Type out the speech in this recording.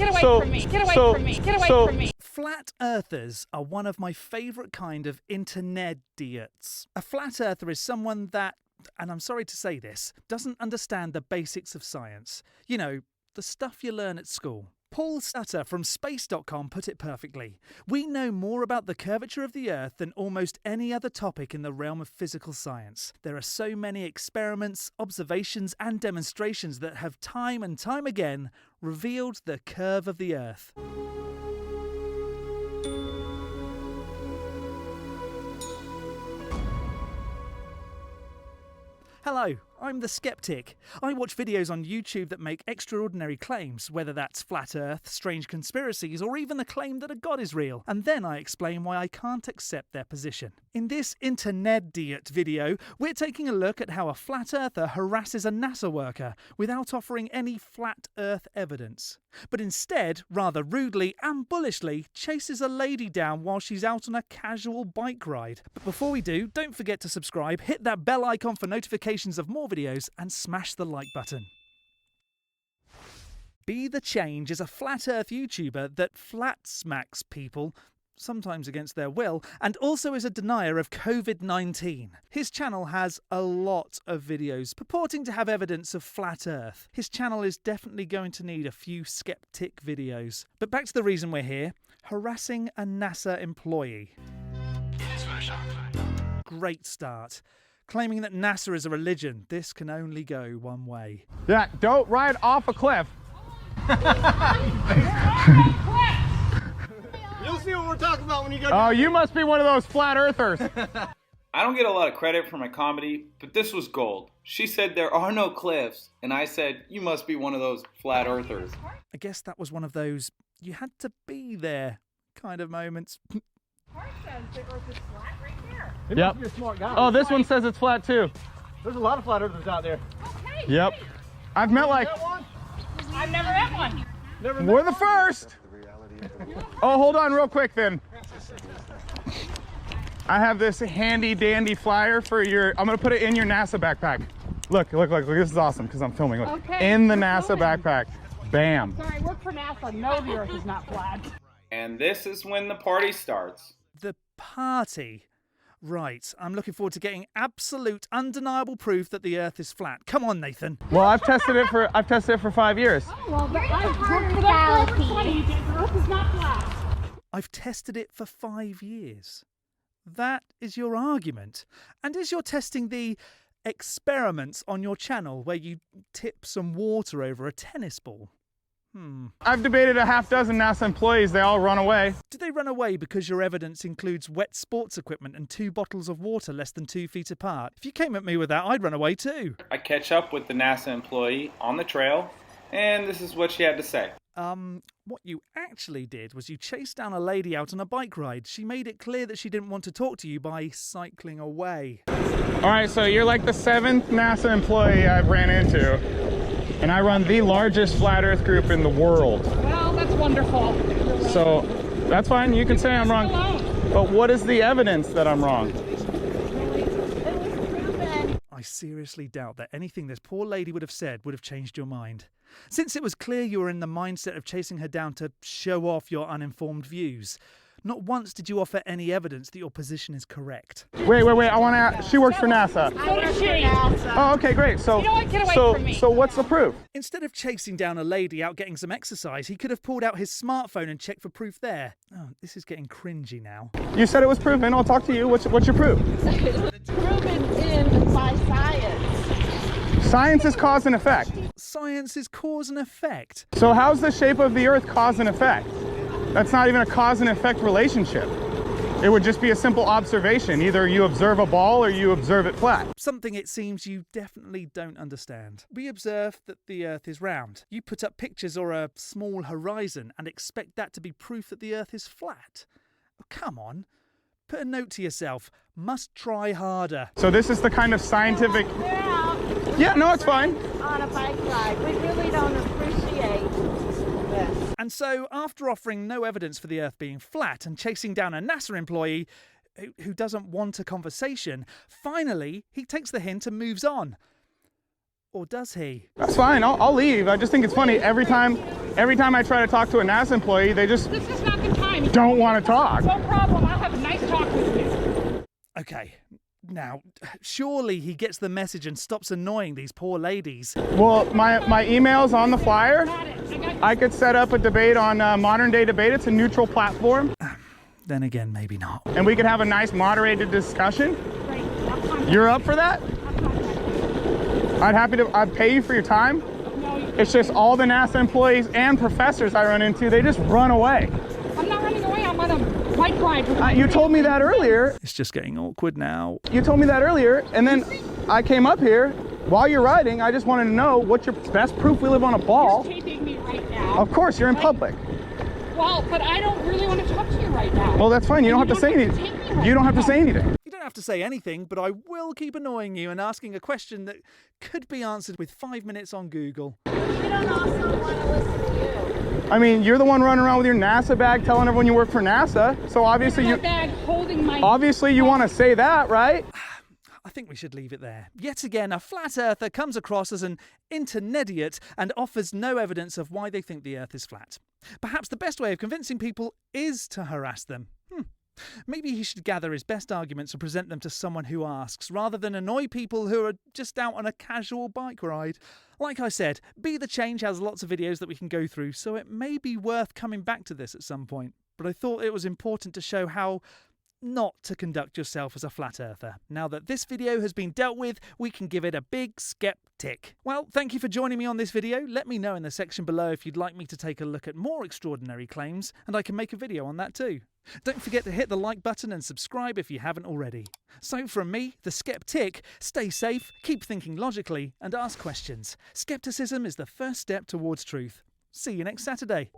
Get away from me. Get away from me. Get away from me. Flat earthers are one of my favourite kind of internet-idiots. A flat earther is someone that, and I'm sorry to say this, doesn't understand the basics of science. You know, the stuff you learn at school. Paul Sutter from Space.com put it perfectly. We know more about the curvature of the Earth than almost any other topic in the realm of physical science. There are so many experiments, observations and demonstrations that have time and time again revealed the curve of the Earth. Hello, I'm the Skeptic. I watch videos on YouTube that make extraordinary claims, whether that's flat earth, strange conspiracies, or even the claim that a god is real, and then I explain why I can't accept their position. In this internet-idiot video, we're taking a look at how a flat earther harasses a NASA worker without offering any flat earth evidence, but instead, rather rudely and bullishly, chases a lady down while she's out on a casual bike ride. But before we do, don't forget to subscribe, hit that bell icon for notifications of more videos, and smash the like button. Be the Change is a flat earth YouTuber that flat smacks people, sometimes against their will, and also is a denier of COVID-19. His channel has a lot of videos purporting to have evidence of flat earth. His channel is definitely going to need a few Skeptic videos. But back to the reason we're here, harassing a NASA employee. Great start. Claiming that NASA is a religion, this can only go one way. Yeah, don't ride off a cliff. You'll see what we're talking about when you go. Oh, you must be one of those flat earthers. I don't get a lot of credit for my comedy, but this was gold. She said there are no cliffs, and I said, you must be one of those flat earthers. I guess that was one of those you had to be there kind of moments. Part says the Earth is flat right there. He Yep. must be a smart guy. Oh, this one says it's flat too. There's a lot of flat earthers out there. Okay. Yep. I've met like, I've never met one. we're the first. Oh, hold on real quick then. I have this handy dandy flyer for your, I'm gonna put it in your NASA backpack. Look, this is awesome because I'm filming. Look. Okay, In the we're NASA filming. backpack. Bam. Sorry, I work for NASA. No, the Earth is not flat. And this is when the party starts. The party. Right, I'm looking forward to getting absolute, undeniable proof that the Earth is flat. Come on, Nathan. Well, I've tested it for 5 years. Well, I've worked for that for over 20. The Earth is not flat. I've tested it for 5 years. That is your argument. And is your testing the experiments on your channel where you tip some water over a tennis ball? I've debated a half dozen NASA employees. They all run away. Do they run away because your evidence includes wet sports equipment and 2 bottles of water less than 2 feet apart? If you came at me with that, I'd run away too. I catch up with the NASA employee on the trail, and this is what she had to say. What you actually did was you chased down a lady out on a bike ride. She made it clear that she didn't want to talk to you by cycling away. All right, so you're like the 7th NASA employee I've ran into, and I run the largest flat Earth group in the world. Well, that's wonderful. So that's fine, you can say I'm wrong. But what is the evidence that I'm wrong? I seriously doubt that anything this poor lady would have said would have changed your mind. Since it was clear you were in the mindset of chasing her down to show off your uninformed views, not once did you offer any evidence that your position is correct. Wait, I want to ask, she works for NASA. I work for NASA. Oh, okay, great. So, You know what? Get away from me. So what's the proof? Instead of chasing down a lady out getting some exercise, he could have pulled out his smartphone and checked for proof there. Oh, this is getting cringy now. You said it was proven. I'll talk to you. What's your proof? It's proven in by science. Science is cause and effect. Science is cause and effect. So how's the shape of the Earth cause and effect? That's not even a cause and effect relationship. It would just be a simple observation. Either you observe a ball or you observe it flat. Something it seems you definitely don't understand. We observe that the Earth is round. You put up pictures or a small horizon and expect that to be proof that the Earth is flat. Oh, come on. Put a note to yourself. Must try harder. So this is the kind of scientific... We're out Yeah, no, it's fine. on a bike ride. We really don't appreciate this. And so, after offering no evidence for the Earth being flat and chasing down a NASA employee who doesn't want a conversation, finally, he takes the hint and moves on. Or does he? That's fine. I'll leave. I just think it's funny every time Every time I try to talk to a NASA employee, they just This is not the time. don't want to talk. No problem. I'll have a nice talk with you. Okay, now, surely he gets the message and stops annoying these poor ladies. Well, my email's on the flyer. Got it. I got I could set up a debate on Modern Day Debate. It's a neutral platform. Then again, maybe not. And we could have a nice moderated discussion. great. I'll contact You're up for that? I'll contact you. I'd pay you for your time. No, It's just all the NASA employees and professors I run into, they just run away. I'm not running away. I'm on a bike ride with my You told me that earlier. It's just getting awkward now. You told me that earlier, and then I came up here. While you're riding, I just wanted to know what's your best proof we live on a ball. You're taping me right now. Of course, you're in public. Well, but I don't really want to talk to you right now. Well, that's fine. You don't have to say take anything. me right You don't have to now. say anything. You don't have to say anything, but I will keep annoying you and asking a question that could be answered with 5 minutes on Google. We don't also want to listen to you. I mean, you're the one running around with your NASA bag telling everyone you work for NASA. So obviously My you bag holding my... obviously you want to say that, right? I think we should leave it there. Yet again, a flat earther comes across as an internediate and offers no evidence of why they think the earth is flat. Perhaps the best way of convincing people is to harass them. Maybe he should gather his best arguments and present them to someone who asks, rather than annoy people who are just out on a casual bike ride. Like I said, Be the Change has lots of videos that we can go through, so it may be worth coming back to this at some point. But I thought it was important to show how not to conduct yourself as a flat earther. Now that this video has been dealt with, we can give it a big skeptic. Well, thank you for joining me on this video. Let me know in the section below if you'd like me to take a look at more extraordinary claims, and I can make a video on that too. Don't forget to hit the like button and subscribe if you haven't already. So from me, the Skeptic, stay safe, keep thinking logically, and ask questions. Skepticism is the first step towards truth. See you next Saturday.